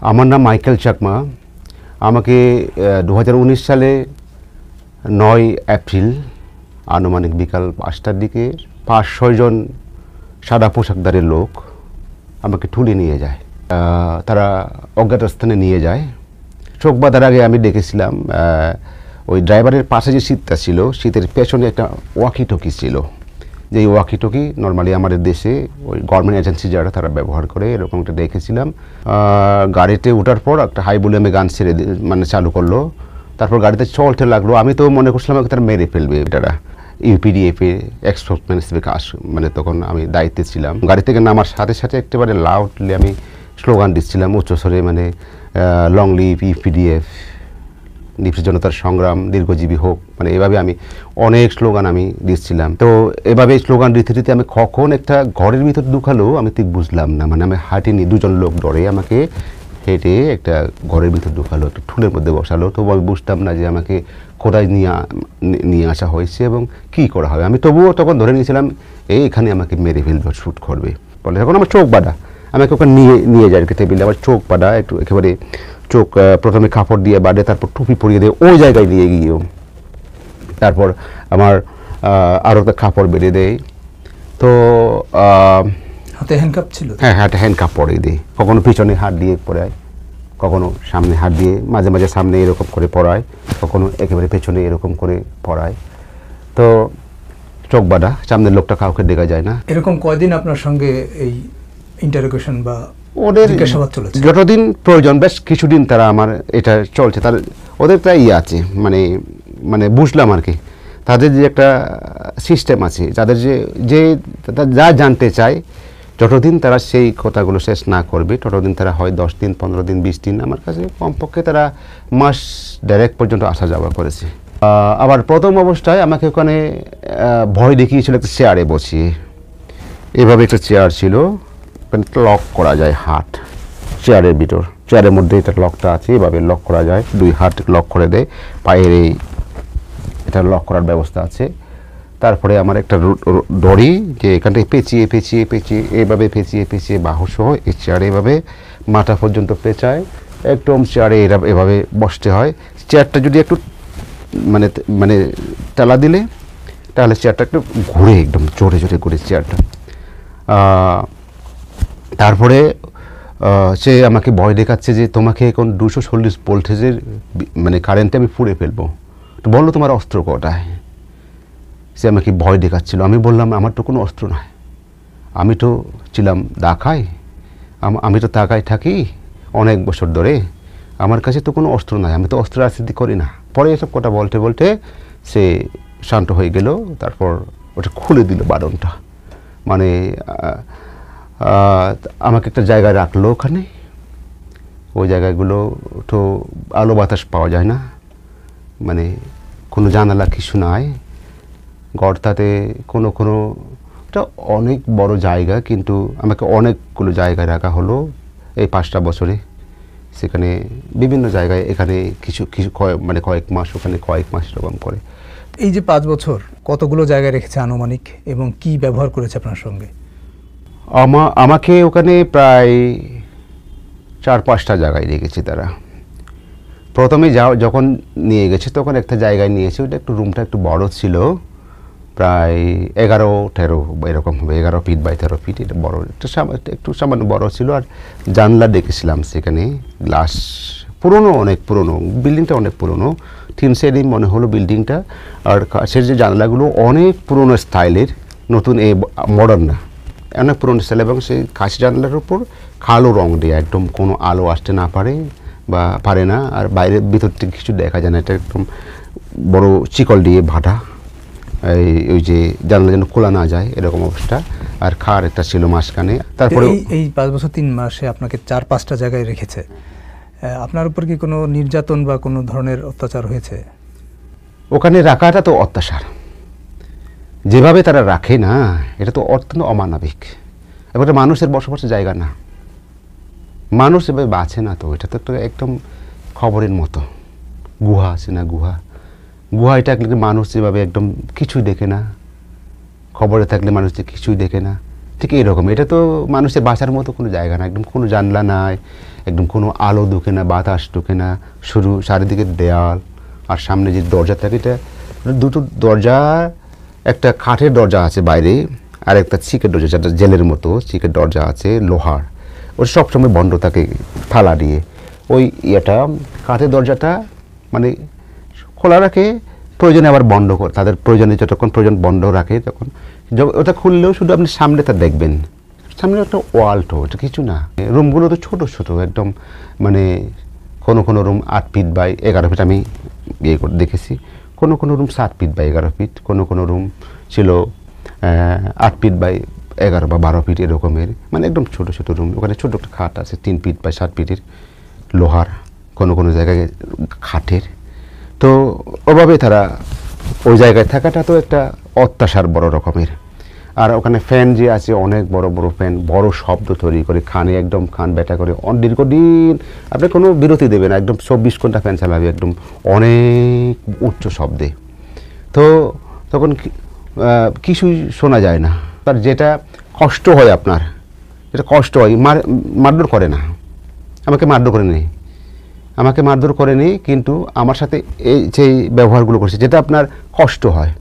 আমার নাম মাইকেল চাকমা। আমাকে 2019 সালে 9 এপ্রিল আনুমানিক বিকাল 5টার দিকে 5-6 জন সাদা পোশাকধারী লোক আমাকে তুলে নিয়ে যায়। তারা অজ্ঞাত স্থানে নিয়ে যায়। চোখ বাঁধার আগে আমি দেখেছিলাম ওই ড্রাইভারের পাশে যে সিটটা ছিল, সিটের পেছনে একটা ওয়াকি টকি ছিল। যে ওয়াকি টকি নর্মালি আমাদের দেশে ওই গভর্নমেন্ট এজেন্সি যারা তারা ব্যবহার করে, এরকম একটা দেখেছিলাম। গাড়িতে ওঠার পর একটা হাই ভলিউমে গান ছেড়ে চালু করলো। তারপর গাড়িতে চলতে লাগলো। আমি তো মনে করছিলাম তারা মেরে ফেলবে। এটারা ইউপিডিএফে এক্সপোর্টম্যান হিসেবে কাজ, তখন আমি দায়িত্বে ছিলাম। গাড়ি থেকে নামার সাথে সাথে একেবারে লাউডলি আমি স্লোগান দিচ্ছিলাম উচ্চস্বরে, লং লিভ ইউপিডিএফ, নিপীড়িত জনতার সংগ্রাম দীর্ঘজীবী হোক, এভাবে আমি অনেক স্লোগান আমি দিচ্ছিলাম। তো এভাবে স্লোগান দিতে দিতে আমি কখন একটা ঘরের ভিতর ঢুকালো আমি ঠিক বুঝলাম না। আমি হাঁটিনি, দুজন লোক ধরে আমাকে হেঁটে একটা ঘরের ভিতর ঢুকালো, একটা ঠুলের মধ্যে বসালো। তবু আমি বুঝতাম না যে আমাকে কোথায় নিয়ে আসা হয়েছে এবং কী করা হবে। আমি তবুও তখন ধরে নিয়েছিলাম এখানে আমাকে মেরে ফেলবে, শ্যুট করবে বলে। তখন আমার চোখ বাঁধা, আমাকে ওখানে নিয়ে যায় টেবিলে। আমার চোখ বাঁধা, একটু একেবারে চোখ প্রথমে কাপড় দিয়ে বাঁধে, তারপর টুপি পরিয়ে দিয়ে ওই জায়গায় নিয়ে গিয়েও তারপর আমার আরও একটা কাপড় বেঁধে দেয়। তো হাতে হ্যান্ডকাপ ছিল? হ্যাঁ, হাতে হ্যান্ডকাপ পরিয়ে দিই। কখনো পিছনে হাত দিয়ে পরায়, কখনো সামনে হাত দিয়ে, মাঝে মাঝে সামনে এরকম করে পরায়, কখনো একেবারে পেছনে এরকম করে পরায়। তো চোখ বাঁধা, সামনের লোকটা কাউকে দেখা যায় না। এরকম কয়দিন আপনার সঙ্গে এই ইন্টারোগেশন বা ওদের জিজ্ঞাসাবাদ চলেছে? যতদিন প্রয়োজন, বেশ কিছুদিন তারা আমার এটা চলছে। তার ওদের একটা আছে, বুঝলাম আর কি, তাদের যে একটা সিস্টেম আছে, তাদের যে যা জানতে চায়, যতদিন তারা সেই কথাগুলো শেষ না করবে ততদিন তারা হয় 10 দিন, 15 দিন, 20 দিন, আমার কাছে কমপক্ষে তারা মাস ডাইরেক্ট পর্যন্ত আসা যাওয়া করেছে। আবার প্রথম অবস্থায় আমাকে ওখানে ভয় দেখিয়েছিল একটা চেয়ারে বসিয়ে। এভাবে একটা চেয়ার ছিল, লক করা যায় হাত চেয়ারের ভিতর, চেয়ারের মধ্যে এটা লকটা আছে, এভাবে লক করা যায়, 2 হাত লক করে দেয়, পায়ের এটা লক করার ব্যবস্থা আছে। তারপরে আমার একটা দড়ি, যে এখান থেকে পেঁচিয়ে পেঁচিয়ে পেঁচিয়ে এভাবে পেঁচিয়ে পেঁচিয়ে বাহুসহ এই চেয়ারে এভাবে মাথা পর্যন্ত পেঁচায়, একদম চেয়ারে এভাবে বসতে হয়। চেয়ারটা যদি একটু তেলা দিলে তাহলে চেয়ারটা একটু ঘুরে, একদম জোরে জোরে ঘুরে চেয়ারটা। তারপরে সে আমাকে ভয় দেখাচ্ছে যে তোমাকে এখন 240 ভোল্টেজের কারেন্টে আমি পুড়ে ফেলবো, তো বললো তোমার অস্ত্র কোথায়। সে আমাকে ভয় দেখাচ্ছিল। আমি বললাম আমার তো কোনো অস্ত্র নয়, আমি তো ছিলাম ঢাকায়, আমি তো ঢাকায় থাকি অনেক বছর ধরে, আমার কাছে তো কোনো অস্ত্র নাই, আমি তো অস্ত্র রাজনীতি করি না। পরে এসব কথা বলতে বলতে সে শান্ত হয়ে গেল। তারপর ওটা খুলে দিল বাদনটা, আমাকে একটা জায়গায় রাখলো। ওখানে ওই জায়গাগুলো তো আলো বাতাস পাওয়া যায় না, কোনো জানালা কিছু নাই, গর্তাতে কোনো এটা অনেক বড় জায়গা, কিন্তু আমাকে অনেকগুলো জায়গায় রাখা হলো এই 5টা বছরে। সেখানে বিভিন্ন জায়গায়, এখানে কিছু কয়েক মাস, ওখানে কয়েক মাস, এরকম করে। এই যে 5 বছর কতগুলো জায়গায় রেখেছে আনুমানিক, এবং কি ব্যবহার করেছে আপনার সঙ্গে? আমাকে ওখানে প্রায় 4-5টা জায়গায় রেখেছে তারা। প্রথমে যখন নিয়ে গেছে তখন একটা জায়গায় নিয়েছে, ওইটা রুমটা একটু বড় ছিল, প্রায় 11-13 এরকম হবে, 11 ফিট বাই 13 ফিট। এটা বড়, একটু সামান্য বড় ছিল। আর জানলা দেখেছিলাম সেখানে, গ্লাস, পুরনো, অনেক পুরনো বিল্ডিংটা, অনেক পুরনো, 3 সাইডই মনে হলো বিল্ডিংটা। আর কাছের যে জানলাগুলো অনেক পুরনো স্টাইলের, নতুন মডার্ন না, অনেক পুরনো স্টাইল, এবং সেই কাঁচ জানলার উপর কালো রং দিয়ে একদম কোনো আলো আসতে না পারে না। আর বাইরের ভিতর থেকে কিছু দেখা যায় না, এটা একদম বড় চিকল দিয়ে বাঁধা, ওই যে জানলা যেন খোলা না যায় এরকম অবস্থা। আর খার একটা ছিল মাঝখানে। তারপরে এই 5 বছর 3 মাসে আপনাকে 4-5টা জায়গায় রেখেছে। আপনার উপর কি কোনো নির্যাতন বা কোনো ধরনের অত্যাচার হয়েছে? ওখানে রাখাটা তো অত্যাচার, যেভাবে তারা রাখে না, এটা তো অত্যন্ত অমানবিক। এবার মানুষের বসবাসের জায়গা না, মানুষ এভাবে বাঁচে না। তো এটা তো একদম খবরের মতো, গুহা আছে না, গুহায় থাকলে মানুষ যেভাবে একদম কিছুই দেখে না, খবরে থাকলে মানুষ যে কিছুই দেখে না, ঠিক এইরকম। এটা তো মানুষের বাঁচার মতো কোনো জায়গা না, একদম কোনো জানলা নাই, একদম কোনো আলো ঢুকে না, বাতাস ঢুকে না, শুধু চারিদিকে দেয়াল। আর সামনে যে দরজা থাকে, এটা দুটো দরজা, একটা কাঠের দরজা আছে বাইরে, আর একটা চিকের দরজা, যেটা জেলের মতো চিকের দরজা আছে লোহার, ওটা সবসময় বন্ধ থাকে তালা দিয়ে। ওই ইয়েটা কাঠের দরজাটা মানে খোলা রাখে, প্রয়োজনে আবার বন্ধ করে, তাদের প্রয়োজনে যতক্ষণ প্রয়োজন বন্ধ রাখে তখন। ওটা খুললেও শুধু আপনি সামনেটা দেখবেন, সামনে একটা ওয়াল তো, এটা কিছু না। রুমগুলো তো ছোটো ছোটো একদম, মানে কোনো কোনো রুম 8 ফিট বাই 11 ফিট, আমি ইয়ে করে দেখেছি। কোনো কোনো রুম 7 ফিট বাই 11 ফিট, কোনো কোনো রুম ছিল 8 ফিট বাই 11 বা 12 ফিট এরকমের, মানে একদম ছোটো ছোটো রুম। ওখানে ছোটো একটা খাট আছে 3 ফিট বাই 7 ফিটের, লোহার, কোনো কোনো জায়গায় খাটের। তো ওভাবে তারা ওই জায়গায় থাকাটা তো একটা অত্যাচার বড় রকমের। আর ওখানে ফ্যান যে আছে, অনেক বড় বড় ফ্যান, বড় শব্দ তৈরি করে, কানে একদম কান ব্যথা করে, দীর্ঘদিন আপনি কোনো বিরতি দেবে না, একদম 24 ঘন্টা ফ্যান চালাবে, একদম অনেক উচ্চ শব্দে। তো তখন কিছুই শোনা যায় না। তার যেটা কষ্ট হয় আপনার, যেটা কষ্ট হয়, মারধর করে না, আমাকে মারধর করে নেই, আমাকে মারধর করেনি, কিন্তু আমার সাথে এই যেই ব্যবহারগুলো করছে, যেটা আপনার কষ্ট হয়।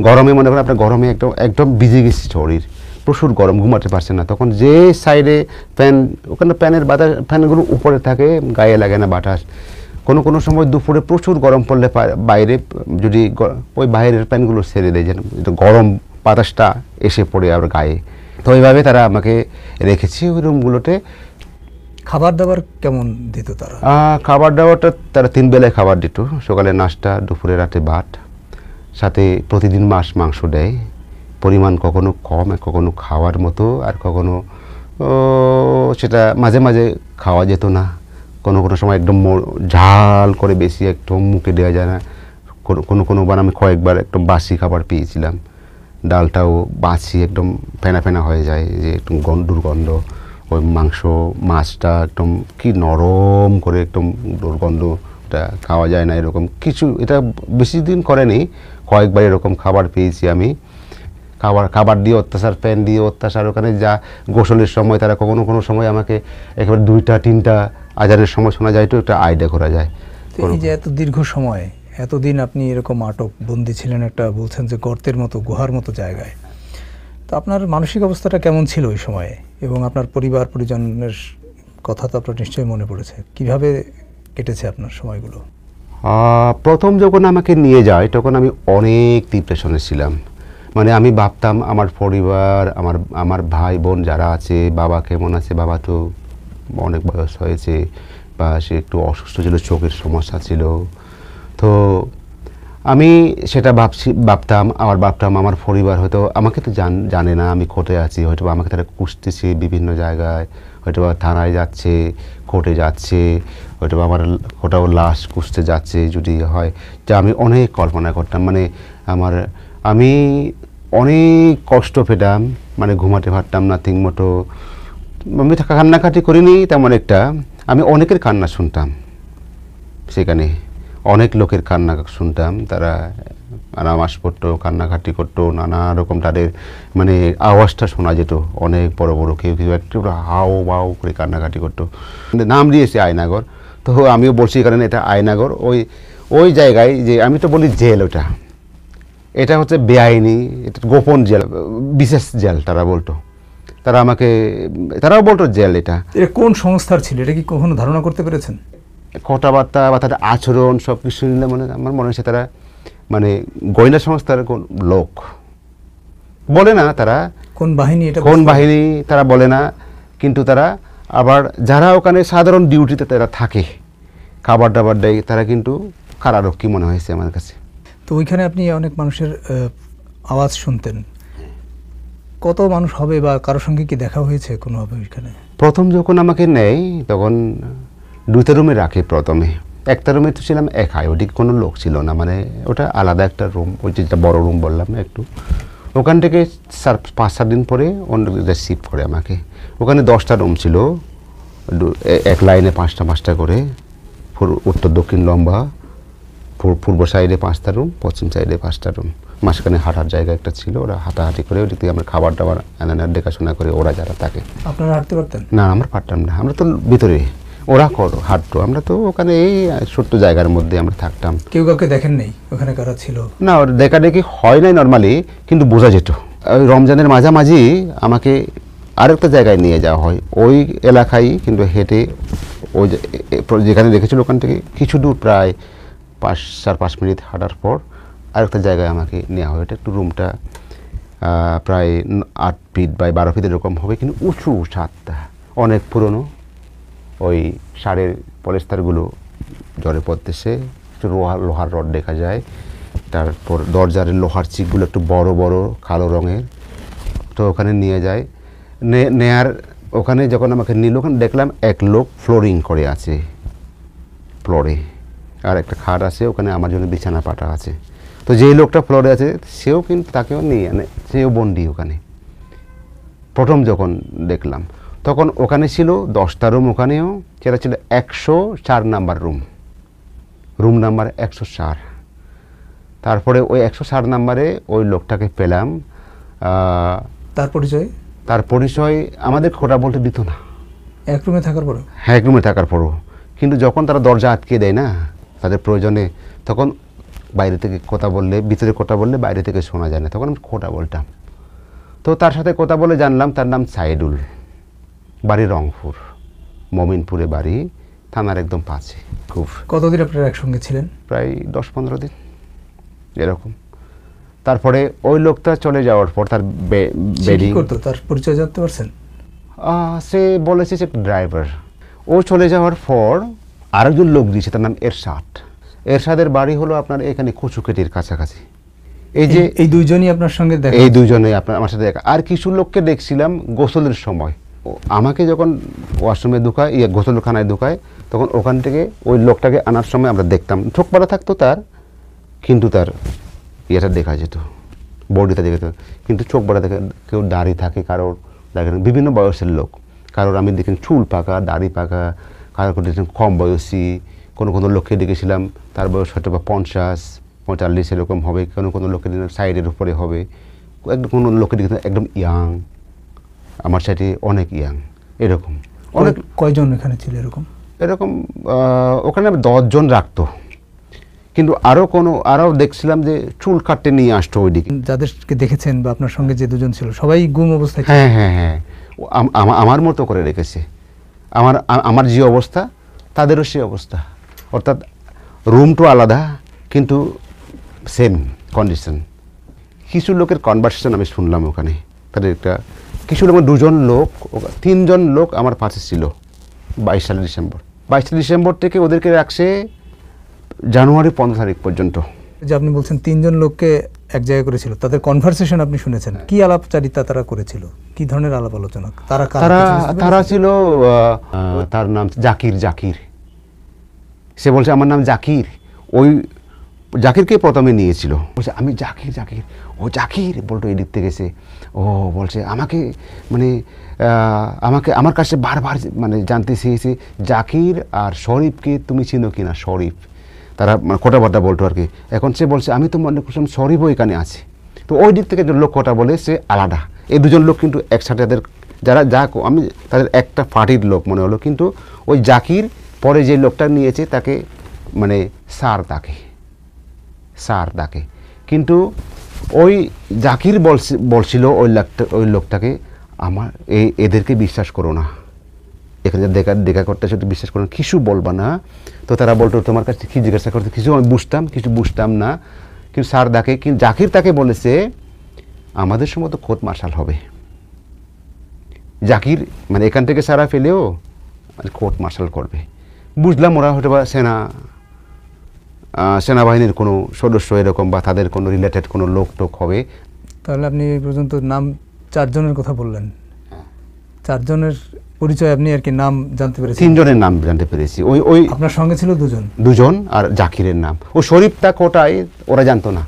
গরমে মনে করেন আপনার গরমে একদম একদম ভিজে গেছে শরীর, প্রচুর গরম, ঘুমাতে পারছেন না, তখন যে সাইডে ফ্যান, ওখানে ফ্যানের বাতাস, ফ্যানগুলো উপরে থাকে, গায়ে লাগে না বাতাস। কোনো কোনো সময় দুপুরে প্রচুর গরম পড়লে বাইরে যদি ওই বাইরের ফ্যানগুলো ছেড়ে দেয়, যেন গরম বাতাসটা এসে পড়ে আবার গায়ে। তো ওইভাবে তারা আমাকে রেখেছে ওই রুমগুলোতে। খাবার দাবার কেমন দিত তারা? খাবার দাবারটা তারা 3 বেলায় খাবার দিত, সকালে নাস্তা, দুপুরে রাতে ভাত, সাথে প্রতিদিন মাংস দেয়। পরিমাণ কখনো কম, কখনো খাওয়ার মতো, আর কখনো সেটা মাঝে মাঝে খাওয়া যেত না। কোনো কোনো সময় একদম ঝাল করে বেশি একদম মুখে দেওয়া যায় না। কোনোবার আমি কয়েকবার একদম বাসি খাবার পেয়েছিলাম, ডালটাও বাসি, একদম ফেনা ফেনা হয়ে যায়, যে একদম দুর্গন্ধ। ওই মাছটা একদম কি নরম করে, একদম দুর্গন্ধটা খাওয়া যায় না, এরকম কিছু। এটা বেশি দিন করেনি, কয়েকবার এরকম খাবার পেয়েছি আমি। খাবার দিয়ে অত্যাচার, ফ্যান দিয়ে অত্যাচার। ওখানে যা গোসলের সময় তারা কোনো কোনো সময় আমাকে একেবারে 2টা 3টা আজানের সময় শোনা যায়, তো একটা আইডিয়া করা যায়। এই যে এত দীর্ঘ সময়, এতদিন আপনি এরকম আটক বন্দি ছিলেন, একটা বলছেন যে গর্তের মতো, গুহার মতো জায়গায়, তো আপনার মানসিক অবস্থাটা কেমন ছিল ওই সময়ে? এবং আপনার পরিবার পরিজনের কথা তো আপনার নিশ্চয়ই মনে পড়েছে, কিভাবে কেটেছে আপনার সময়গুলো? প্রথম যখন আমাকে নিয়ে যায় তখন আমি অনেক ডিপ্রেশনে ছিলাম। মানে আমি ভাবতাম আমার পরিবার, আমার ভাই বোন যারা আছে, বাবা কেমন আছে, বাবা তো অনেক বয়স হয়েছে, বা সে একটু অসুস্থ ছিল, চোখের সমস্যা ছিল। তো আমি সেটা ভাবতাম আমার পরিবার হয়তো আমাকে তো জানে না আমি কোর্টে আছি, হয়তো আমাকে তারা খুঁজতেছে বিভিন্ন জায়গায়, হয়তো থানায় যাচ্ছে, কোর্টে যাচ্ছে, হয়তো আমার কোথাও লাশ খুঁজতে যাচ্ছে যদি হয়। যা আমি অনেক কল্পনা করতাম, মানে আমি অনেক কষ্ট পেতাম, মানে ঘুমাতে পারতাম না ঠিক মতো। আমি কান্নাকাটি করিনি তেমন একটা, আমি অনেকের কান্না শুনতাম, সেখানে অনেক লোকের কান্না শুনতাম, তারা নামাজ পড়তো, কান্নাকাটি করতো, নানা রকম তাদের মানে আওয়াজটা শোনা যেত, অনেক বড় বড় কেউ কেউ একটু হাও বাও করে কান্নাকাটি করতো। নাম দিয়েছে আয়নাগর, তো আমিও বলছি কারণ এটা আয়নাগর। ওই জায়গায়, যে আমি তো বলি জেল, এটা হচ্ছে বেআইনি, এটা গোপন জেল, বিশেষ জেল তারা বলতো, তারাও বলতো জেল। এটা কোন সংস্থার ছিল, এটা কি কখনো ধারণা করতে পেরেছেন? কথাবার্তা বা তাদের আচরণ সব কিছু নিলে আমার মনে হচ্ছে তারা মানে গোয়েন্দা সংস্থার কোন লোক। বলে না তারা কোন বাহিনী, এটা কোন বাহিনী তারা বলে না, কিন্তু তারা আবার যারা ওখানে সাধারণ ডিউটিতে তারা থাকে, খাবার দাবার দেয়, তারা কিন্তু কারারক্ষী মনে হয়েছে আমার কাছে। তো ওইখানে আপনি অনেক মানুষের আওয়াজ শুনতেন, কত মানুষ হবে বা কারোর সঙ্গে কি দেখা হয়েছে কোনোভাবে ওইখানে? প্রথম যখন আমাকে নেয় তখন 2টা রুমে রাখে। প্রথমে একটা রুমে তো ছিলাম একাই, ওদিকে কোনো লোক ছিল না, মানে ওটা আলাদা একটা রুম, ওই যেটা বড় রুম বললাম না একটু। ওখান থেকে 5-7 দিন পরে অন্য শিফট করে আমাকে। ওখানে 10টা রুম ছিল, এক লাইনে 5টা করে, উত্তর দক্ষিণ লম্বা, পূর্ব সাইডে 5টা রুম, পশ্চিম সাইডে 5টা রুম। মাঝখানে হাঁটার জায়গা একটা ছিল, ওরা হাঁটাহাঁটি করে ওদিকে আমরা খাবার দাবার এনার দেখাশোনা করে ওরা যারা থাকে। আপনারা হাঁটতে পারতেন? না, আমরা পারতাম না, আমরা তো ভিতরে, ওরা হাঁটতো, আমরা তো ওখানে এই ছোট্ট জায়গার মধ্যে আমরা থাকতাম। কেউ কাউকে দেখেন নেই ওখানে কারা ছিল? না, ওর দেখাদেখি হয় নাই নর্মালি, কিন্তু বোঝা যেত। ওই রমজানের মাঝামাঝি আমাকে আরেকটা জায়গায় নিয়ে যাওয়া হয়, ওই এলাকায় কিন্তু হেঁটে ওই যেখানে রেখেছিল ওখান থেকে কিছু দূর, প্রায় 4-5 মিনিট হাঁটার পর আরেকটা জায়গায় আমাকে নেওয়া হয়। এটা একটু রুমটা প্রায় 8 ফিট বাই 12 ফিট এরকম হবে, কিন্তু উঁচু ছাদটা, অনেক পুরনো। ওই সারের পলেস্তারগুলো জ্বরে পড়তেছে, একটু লোহার রড দেখা যায়। তারপর দরজার লোহার চিকগুলো একটু বড় বড় কালো রঙের। তো ওখানে নিয়ে যায়, নেয়ার ওখানে যখন আমাকে নিল, ওখানে দেখলাম এক লোক ফ্লোরিং করে আছে ফ্লোরে, আর একটা খাট আছে ওখানে, আমার জন্য বিছানা পাতা আছে। তো যেই লোকটা ফ্লোরে আছে সেও কিন্তু, তাকেও নিয়ে আনে, সেও বন্দি ওখানে। প্রথম যখন দেখলাম তখন ওখানে ছিল 10টা রুম, ওখানেও সেটা ছিল 104 নাম্বার রুম নাম্বার 104। তারপরে ওই 104 নাম্বারে ওই লোকটাকে পেলাম। তার পরিচয় আমাদের খোটা বলতে দিত না। এক রুমে থাকার পরও? হ্যাঁ, এক রুমে থাকার পরও, কিন্তু যখন তারা দরজা আটকে দেয় না তাদের প্রয়োজনে, তখন বাইরে থেকে কথা বললে, ভিতরে কথা বললে বাইরে থেকে শোনা যায় না, তখন আমি খোটা বলতাম। তো তার সাথে কথা বলে জানলাম তার নাম সাইদুল, বাড়ি রংপুর, মমিনপুরে বাড়ি, থানার একদম পাশে। খুব। কতদিন আপনারা একসঙ্গে ছিলেন? প্রায় 10-15 দিন এরকম। তারপরে ওই লোকটা চলে যাওয়ার পর তার বেডিং করতো, তার পরিচয় জানতে পারছেন? সে বলেছে যে ড্রাইভার। ও চলে যাওয়ার পর আরেকজন লোক দিয়েছে, তার নাম এরশাদের বাড়ি হলো আপনার এখানে কচুকেটির কাছাকাছি। এই যে এই দুইজনই আপনার সঙ্গে দেখা? এই দুইজনে আমার সাথে দেখা। আর কিছু লোককে দেখছিলাম গোসলের সময়, আমাকে যখন ওয়াশরুমে ঢুকায়, গোসলখানায় ঢুকায়, তখন ওখান থেকে ওই লোকটাকে আনার সময় আমরা দেখতাম, চোখ পাড়া থাকতো তার, কিন্তু তার ইয়েটা দেখা যেত, বডিটা দেখা যেত, কিন্তু চোখ পাড়া দেখে। কেউ দাড়ি থাকে, কারোর দেখেন বিভিন্ন বয়সের লোক, কারোর আমি দেখেন চুল পাকা, দাড়ি পাকা, কারোর দেখেন কম বয়সী, কোনো লোককে দেখেছিলাম তার বয়স হয়তো বা 50-45 এরকম হবে, কোনো লোকের সাইডের উপরে হবে, কোনো লোককে দেখেছিলাম একদম ইয়াং, আমার সাইডে অনেক ইয়াং, এরকম অনেক। কয়জন এখানে ছিল এরকম? ওখানে 10 জন রাখতো, কিন্তু আরও দেখছিলাম যে চুল কাটতে নিয়ে আসতো ওইদিকে। যাদেরকে দেখেছেন বা আপনার সঙ্গে যে দুজন ছিল সবাই গুম অবস্থায়? হ্যাঁ হ্যাঁ হ্যাঁ, আমার মতো করে রেখেছে। আমার যে অবস্থা তাদেরও সে অবস্থা, অর্থাৎ রুম তো আলাদা কিন্তু সেম কন্ডিশন। কিছু লোকের কনভারসেশন আমি শুনলাম ওখানে, তাদের একটা কিছু লোক, 3জন লোক আমার পাশে ছিল 22 ডিসেম্বর থেকে ওদেরকে রাখছে জানুয়ারি 15 তারিখ পর্যন্ত। যে আপনি বলছেন 3জন লোককে এক জায়গায় করেছিল, তাদের কনভারসেশন আপনি শুনেছেন, কি আলাপচারিতা তারা করেছিল, কি ধরনের আলাপ আলোচনা? তারা ছিল, তার নাম জাকির। সে বলছে আমার নাম জাকির। ওই জাকিরকে প্রথমে নিয়েছিল, বলছে আমি জাকির। ও জাকির বলতো এই দিক থেকে, সে ও বলছে আমার কাছে বারবার জানতে চেয়েছে জাকির আর শরীফকে তুমি চিনো কিনা। শরীফ, তারা কথাবার্তা বলতো আর কি। এখন সে বলছে আমি তো মনে করছিলাম শরীফও এখানে আছে। তো ওই দিক থেকে যে লোক কথা বলে সে আলাদা। এই দুজন লোক কিন্তু একসাথে, আমি তাদের একটা পার্টির লোক মনে হলো, কিন্তু ওই জাকির পরে যে লোকটা নিয়েছে তাকে স্যার ডাকে, কিন্তু ওই জাকির বলছিল ওই লোকটাকে এদেরকে বিশ্বাস করো না, এখানে দেখা করতে সেটা বিশ্বাস করো না, কিছু বলবা না। তো তারা বলতো তোমার কাছে কি জিজ্ঞাসা করতে, কিছু বুঝতাম না, কিন্তু স্যার ডাকে। কিন্তু জাকির তাকে বলেছে আমাদের সময় তো কোর্ট মার্শাল হবে। জাকির এখান থেকে সারা ফেলেও কোর্ট মার্শাল করবে। বুঝলাম ওরা হয়তো বা সেনাবাহিনীর কোনো সদস্য এরকম, বা তাদের কোনো রিলেটেড কোনো লোক হবে। তাহলে আপনি এই পর্যন্ত নাম 4 জনের কথা বললেন, 4 জনের পরিচয় আপনি আর কি নাম জানতে পেরেছেন? 3 জনের নাম জানতে পেরেছি। ওই আপনার সঙ্গে ছিল 2 জন, আর জাকিরের নাম। ও শরীফটা কোটায় ওরা জানতো না,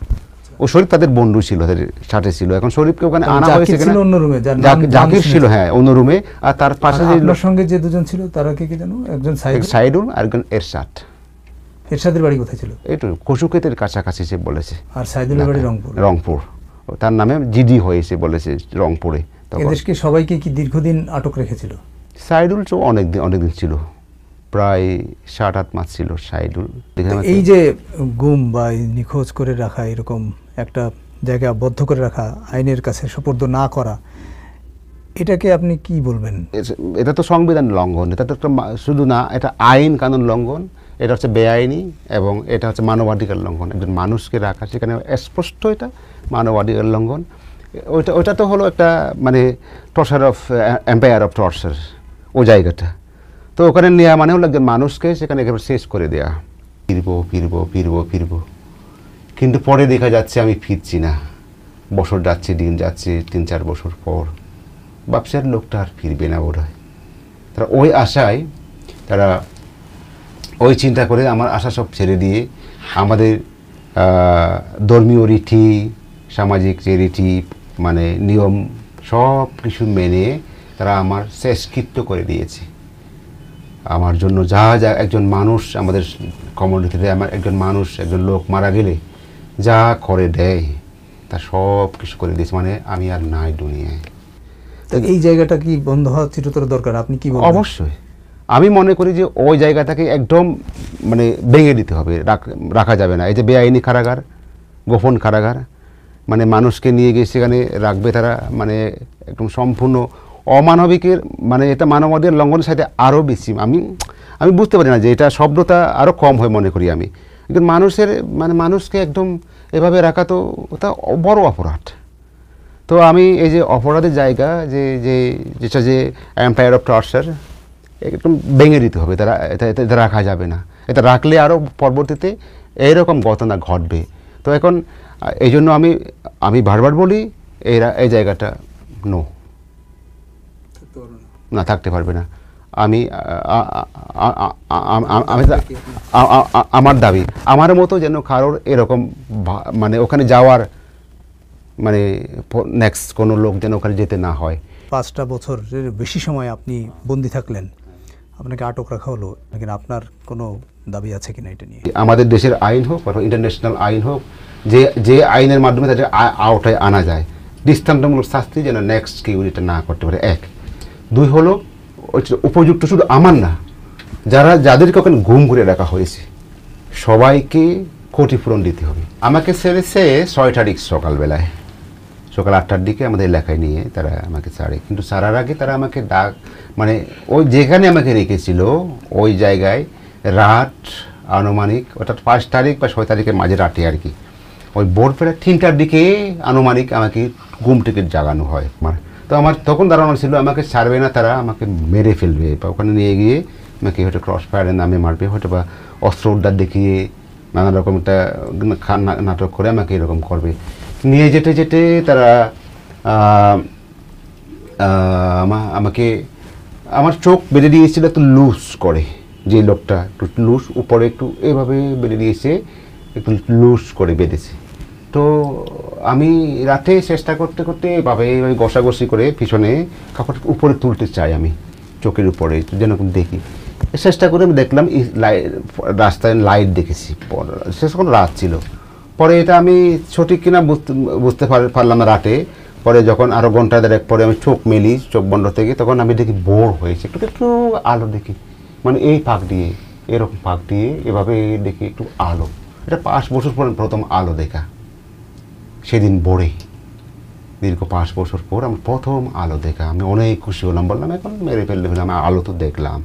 ও শরীফ তাদের বন্ধু ছিল, তাদের সাথে ছিল। এখন শরীফকে ওখানে আনা হয়েছে, অন্য রুমে জাকির ছিল, হ্যাঁ অন্য রুমে। আর তার পাশে আপনার সঙ্গে যে 2 জন ছিল তারা কে জানো? একজন সাইদুল আর একজন এরশাদ। এরশাদের বাড়ি কোথায় ছিল? একটু কচুক্ষেতের কাছাকাছি সে বলেছে। আর সাইদুলের বাড়ি রংপুর। রংপুর, তার নামে জিডি হয়েছে বলেছে রংপুরে। এদেশকে সবাইকে কি দীর্ঘদিন আটক রেখেছিল? সাইদুল তো অনেকদিন ছিল, প্রায় 7-8 মাস ছিল সাইদুল। এই যে গুম বা নিখোঁজ করে রাখা, এরকম একটা জায়গা বদ্ধ করে রাখা, আইনের কাছে সুপর্দ না করা, এটাকে আপনি কি বলবেন? এটা তো সংবিধান লঙ্ঘন, এটা তো একটা শুধু না, এটা আইন কানুন লঙ্ঘন, এটা হচ্ছে বেআইনি এবং এটা হচ্ছে মানবাধিকার লঙ্ঘন। একজন মানুষকে রাখা সেখানে স্পষ্ট এটা মানবাধিকার লঙ্ঘন। ওইটা তো হলো একটা মানে torture of empire of torture, ও জায়গাটা। তো ওখানে নেওয়া মানে হলো একজন মানুষকে সেখানে একেবারে শেষ করে দেওয়া। ফিরবো, কিন্তু পরে দেখা যাচ্ছে আমি ফিরছি না। বছর যাচ্ছে, দিন যাচ্ছে, 3-4 বছর পর ব্যবসার লোকটা আর ফিরবে না বোধ হয়। তারা ওই আশায়, তারা ওই চিন্তা করে আমার আশা সব ছেড়ে দিয়ে আমাদের ধর্মীয় রীতি, সামাজিক যে রীতি মানে নিয়ম সব কিছু মেনে তারা আমার শেষকৃত্য করে দিয়েছে। আমার জন্য যা একজন মানুষ আমাদের কমিউনিটিতে, আমার একজন মানুষ, একজন লোক মারা গেলে যা করে দেয় তা সব কিছু করে দিয়েছে, মানে আমি আর নাই দুনিয়ায়। এই জায়গাটা কি বন্ধ হওয়া চিরতর দরকার, আপনি কি বলেন? অবশ্যই আমি মনে করি যে ওই জায়গাটাকে একদম মানে ভেঙে দিতে হবে, রাখা যাবে না। এই যে বেআইনি কারাগার, গোপন কারাগার, মানে মানুষকে নিয়ে গিয়ে সেখানে রাখবে তারা, মানে একদম সম্পূর্ণ অমানবিকের, মানে এটা মানবাধিকার লঙ্ঘনের সাথে আরও বেশি। আমি বুঝতে পারি না যে এটা শব্দটা আরও কম হয় মনে করি আমি। কিন্তু মানুষকে একদম এভাবে রাখা তো ওটা বড় অপরাধ। তো আমি এই যে অপরাধের জায়গা যেটা যে এম্পায়ার অফ টর্চার, একদম ভেঙে দিতে হবে, এটা রাখা যাবে না। এটা রাখলে আরও পরবর্তীতে এইরকম ঘটনা ঘটবে। তো এখন এই জন্য আমি বারবার বলি এই জায়গাটা না থাকতে পারবে না। আমার দাবি, আমার মতো যেন কারোর এরকম মানে ওখানে যাওয়ার মানে নেক্সট কোনো লোক যেন ওখানে যেতে না হয়। 5টা বছরের বেশি সময় আপনি বন্দী থাকলেন, আপনাকে আটক রাখা হলো, কিন্তু আপনার কোনো দাবি আছে কিনা এটা নিয়ে? আমাদের দেশের আইন হোক অথবা ইন্টারন্যাশনাল আইন হোক, যে আইনের মাধ্যমে তাদের আওতায় আনা যায়, দৃষ্টান্তমূলক শাস্তি যেন নেক্সট কেউ এটা না করতে পারে। 1, 2 হলো উপযুক্ত শুধু আমার না, যাদেরকে ওখানে গুম করে রাখা হয়েছে সবাইকে ক্ষতিপূরণ দিতে হবে। আমাকে ছেড়েছে 6 তারিখ সকালবেলায়, সকাল 8টার দিকে আমাদের এলাকায় নিয়ে তারা আমাকে ছাড়ে। কিন্তু ছাড়ার আগে তারা আমাকে মানে ওই যেখানে আমাকে রেখেছিল ওই জায়গায় রাত আনুমানিক, অর্থাৎ 5 তারিখ বা 6 তারিখের মাঝে রাতে আর কি, ওই ভোর প্রায় 3টার দিকে আনুমানিক আমাকে ঘুম থেকে জাগানো হয়। তো আমার তখন ধারণা ছিল আমাকে ছাড়বে না, তারা আমাকে মেরে ফেলবে বা ওখানে নিয়ে গিয়ে আমাকে হয়তো ক্রস ফায়ারের নামে মারবে, হয়তো বা অস্ত্র উদ্ধার দেখিয়ে নানা রকম একটা নাটক করে আমাকে এরকম করবে। নিয়ে যেতে তারা আমাকে, আমার চোখ বেঁধে দিয়েছিল একটু লুজ করে, যে লোকটা একটু লুজ, উপরে একটু এভাবে বেঁধে দিয়েছে, একটু লুজ করে বেঁধেছে। তো আমি রাতে চেষ্টা করতে এভাবে ঘষাঘষি করে পিছনে কাপড় উপরে তুলতে চাই, আমি চোখের উপরে যেন দেখি, চেষ্টা করে আমি দেখলাম রাস্তায় লাইট দেখেছি, শেষ কোনো রাত ছিল। পরে এটা আমি সঠিক কিনা বুঝতে পারলাম না রাতে। পরে যখন আরও ঘন্টা দেড়েক পরে আমি চোখ মেলি, চোখ বন্ধ থেকে, তখন আমি দেখি বোর হয়েছে, একটু আলো দেখি, মানে এই পাক দিয়ে, এরকম পাক দিয়ে এভাবে দেখি একটু আলো। এটা 5 বছর পর প্রথম আলো দেখা, সেদিন ভোরে দীর্ঘ 5 বছর পর আমার প্রথম আলো দেখা। আমি অনেক খুশি হলাম, বললাম এখন মেরে ফেললে আমি আলো তো দেখলাম।